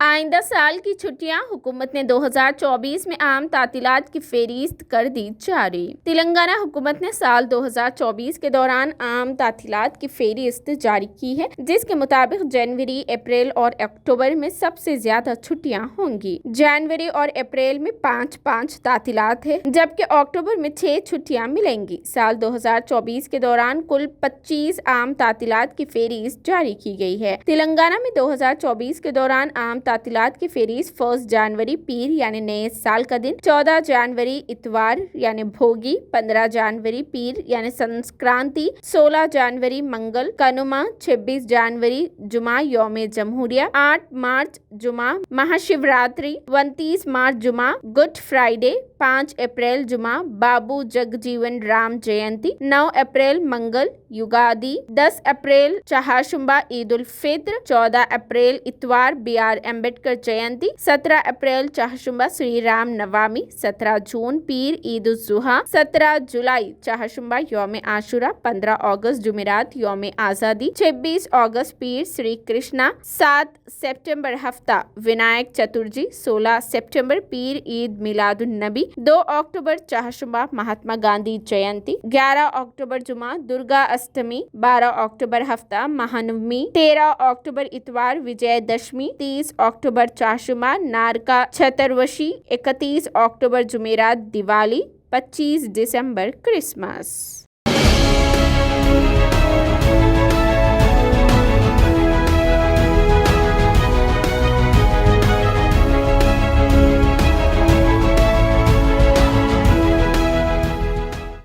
आइंदा साल की छुट्टियां, हुकूमत ने 2024 में आम तातीलात की फेहरिस्त कर दी जारी। तेलंगाना हुकूमत ने साल 2024 के दौरान आम तातीलात की फेहरिस्त जारी की है, जिसके मुताबिक जनवरी, अप्रैल और अक्टूबर में सबसे ज्यादा छुट्टियां होंगी। जनवरी और अप्रैल में 5-5 तातीलात है, जबकि अक्टूबर में 6 छुट्टियां मिलेंगी। साल 2024 के दौरान कुल 25 आम तातीलात की फेहरिस्त जारी की गई है। तेलंगाना में 2024 के दौरान आम तातीलात की फेहरिस्त 1 जनवरी पीर यानी नए साल का दिन, 14 जनवरी इतवार यानी भोगी, 15 जनवरी पीर यानी संक्रांति, 16 जनवरी मंगल कनुमा, 26 जनवरी जुमा यौम जमहूरिया, 8 मार्च जुमा महाशिवरात्रि, 29 मार्च जुमा गुड फ्राइडे, 5 अप्रैल जुमा बाबू जगजीवन राम जयंती, 9 अप्रैल मंगल युगादि, 10 अप्रैल चहारशुंबा ईद उल फित्र, 14 अप्रैल इतवार BR अम्बेडकर जयंती, 17 अप्रैल चहारशुंबा श्री राम नवमी, 17 जून पीर ईद उल जुहा, 17 जुलाई चहारशुंबा यौम आशुरा, 15 अगस्त जुमेरात यौम आज़ादी, 26 अगस्त पीर श्री कृष्णा, 7 सितंबर हफ्ता विनायक चतुर्थी, 16 सितंबर पीर ईद मिलादुन नबी, 2 अक्टूबर चहारशुंबा महात्मा गांधी जयंती, 11 अक्टूबर जुमा दुर्गा अष्टमी, 12 अक्टूबर हफ्ता महानवमी, 13 अक्टूबर इतवार विजयदशमी, 30 अक्टूबर चाशुमा नारका चतुर्दशी, 31 अक्टूबर जुमेरात दिवाली, 25 दिसंबर क्रिसमस।